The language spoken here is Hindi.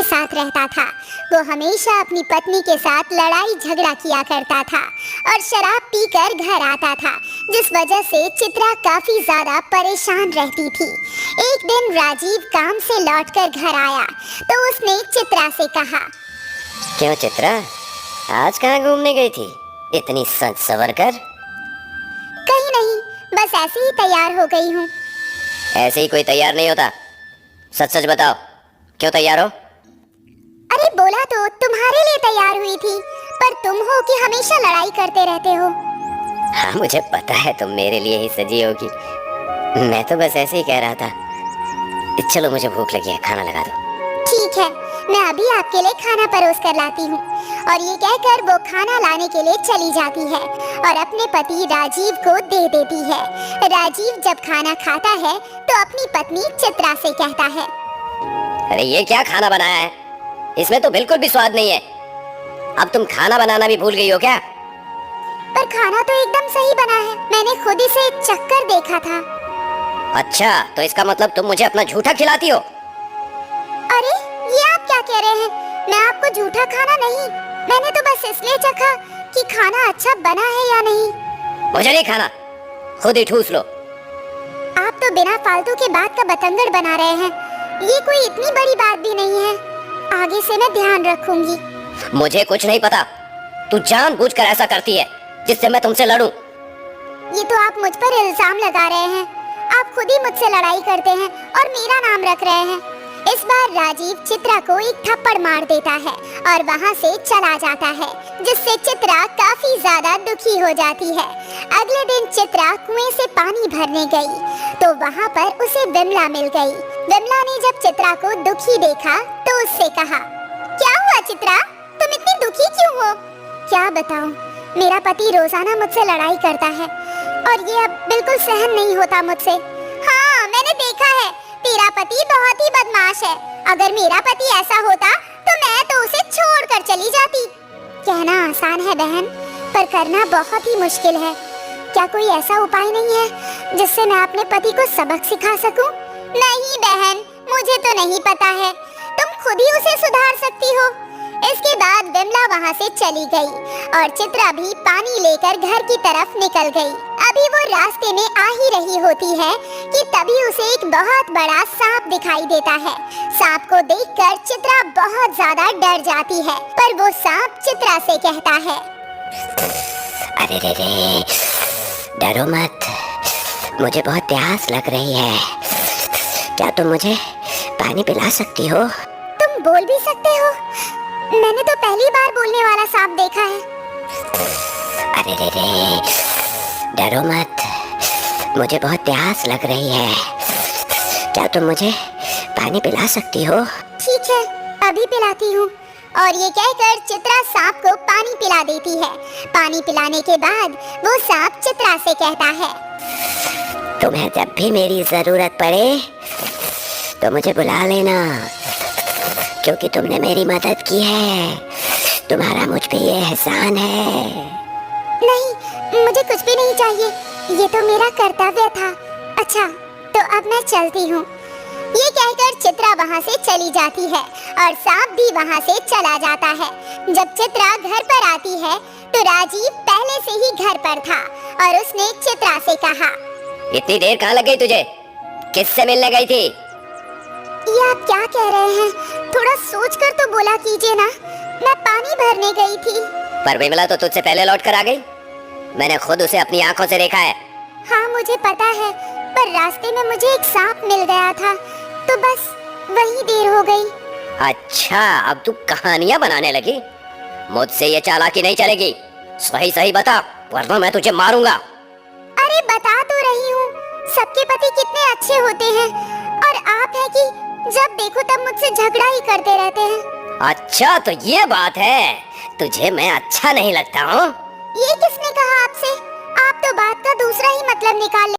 के साथ रहता था। वो हमेशा अपनी पत्नी के साथ लड़ाई झगड़ा किया करता था और शराब पीकर घर आता था, जिस वजह से चित्रा काफी ज्यादा परेशान रहती थी। एक दिन राजीव काम से लौटकर घर आया तो उसने चित्रा से कहा, क्यों चित्रा, आज कहाँ घूमने गई थी इतनी सज सवर कर? कहीं नहीं, बस ऐसे ही तैयार हो गई हूँ। ऐसे ही कोई तैयार नहीं होता, सच सच बताओ, क्यों तैयार हो? अरे बोला तो तुम्हारे लिए तैयार हुई थी, पर तुम हो कि हमेशा लड़ाई करते रहते हो। हाँ मुझे पता है तुम मेरे लिए ही सजी होगी, मैं तो बस ऐसे ही कह रहा था। चलो मुझे भूख लगी है, खाना लगा दो। ठीक है, मैं अभी आपके लिए खाना परोस कर लाती हूँ। और ये कहकर वो खाना लाने के लिए चली जाती है और अपने पति राजीव को दे देती है। राजीव जब खाना खाता है तो अपनी पत्नी चित्रा से कहता है, अरे ये क्या खाना बनाया है, इसमें तो बिल्कुल भी स्वाद नहीं है। अब तुम खाना बनाना भी भूल गई हो क्या? पर खाना तो एकदम सही बना है, मैंने खुद इसे चखकर देखा था। अच्छा, तो इसका मतलब तुम मुझे अपना झूठा खिलाती हो? अरे ये आप क्या कह रहे हैं? मैं आपको झूठा खाना नहीं, मैंने तो बस इसलिए चखा कि खाना अच्छा बना है या नहीं। मुझे नहीं खाना, खुद ही ठूस लो। आप तो बिना फालतू के बात का बतंगड़ बना रहे हैं, ये कोई इतनी बड़ी बात भी नहीं है। आगे से मैं ध्यान रखूंगी। मुझे कुछ नहीं पता, तू जानबूझकर ऐसा करती है जिससे मैं तुमसे लड़ूं। ये तो आप मुझ पर इल्जाम लगा रहे हैं, आप खुद ही मुझसे लड़ाई करते हैं और मेरा नाम रख रहे हैं। इस बार राजीव चित्रा को एक थप्पड़ मार देता है और वहाँ से चला जाता है, जिससे चित्रा काफी ज्यादा दुखी हो जाती है। अगले दिन चित्रा कुएं से पानी भरने गई तो वहाँ पर उसे विमला मिल गई। विमला ने जब चित्रा को दुखी देखा तो उससे कहा, क्या हुआ चित्रा, तुम इतनी दुखी क्यों हो? क्या बताऊं, मेरा पति रोजाना मुझसे लड़ाई करता है और ये अब बिल्कुल सहन नहीं होता मुझसे। हाँ मैंने देखा है, तेरा पति बहुत ही बदमाश है। अगर मेरा पति ऐसा होता तो मैं तो उसे छोड़कर चली जाती। कहना आसान है बहन, पर करना बहुत ही मुश्किल है। क्या कोई ऐसा उपाय नहीं है जिससे मैं अपने पति को सबक सिखा सकूं? नहीं बहन, मुझे तो नहीं पता है, तुम खुद ही उसे सुधार सकती हो। इसके बाद विमला वहाँ से चली गई और चित्रा भी पानी लेकर घर की तरफ निकल गई। अभी वो रास्ते में आ ही रही होती है कि तभी उसे एक बहुत बड़ा सांप दिखाई देता है। सांप को देखकर चित्रा बहुत ज्यादा डर जाती है, पर वो सांप चित्रा से कहता है, अरे रे रे, डरो मत, मुझे बहुत प्यास लग रही है, क्या तुम मुझे पानी पिला सकती हो? तुम बोल भी सकते हो? मैंने तो पहली बार बोलने वाला सांप देखा है। अरे रे रे, डरो मत, मुझे बहुत प्यास लग रही है, क्या तुम मुझे पानी पिला सकती हो? ठीक है, अभी पिलाती हूँ। और ये कहकर चित्रा सांप को पानी पिला देती है। पानी पिलाने के बाद वो सांप चित्रा से कहता है, तुम्हें जब भी मेरी जरूरत पड़े तो मुझे बुला लेना, क्योंकि तुमने मेरी मदद की है, तुम्हारा मुझ पे ये एहसान है। नहीं, मुझे कुछ भी नहीं चाहिए, ये तो मेरा कर्तव्य था। अच्छा, तो अब मैं चलती हूँ। ये कहकर चित्रा वहाँ से चली जाती है और सांप भी वहाँ से चला जाता है। जब चित्रा घर पर आती है तो राजीव पहले से ही घर पर था और उसने चित्रा से कहा, इतनी देर कहाँ लग गई तुझे, किससे मिलने गई थी? ये आप क्या कह रहे हैं? थोड़ा सोचकर तो बोला कीजिए ना, मैं पानी भरने गई थी। पर विमला तो तुझसे पहले लौट कर आ गई, मैंने खुद उसे अपनी आंखों से देखा है। हाँ मुझे पता है, पर रास्ते में मुझे एक सांप मिल गया था तो बस वही देर हो गई। अच्छा, अब तू कहानियां बनाने लगी, मुझसे ये चालाकी नहीं चलेगी। सही सही बता, वरना मैं तुझे मारूंगा। अरे बता तो रही हूँ, सबके पति कितने अच्छे होते हैं और आप है कि जब देखो तब मुझसे झगड़ा ही करते रहते हैं। अच्छा तो ये बात है, तुझे मैं अच्छा नहीं लगता हूँ? ये किसने कहा आपसे? आप तो बात का दूसरा ही मतलब निकाल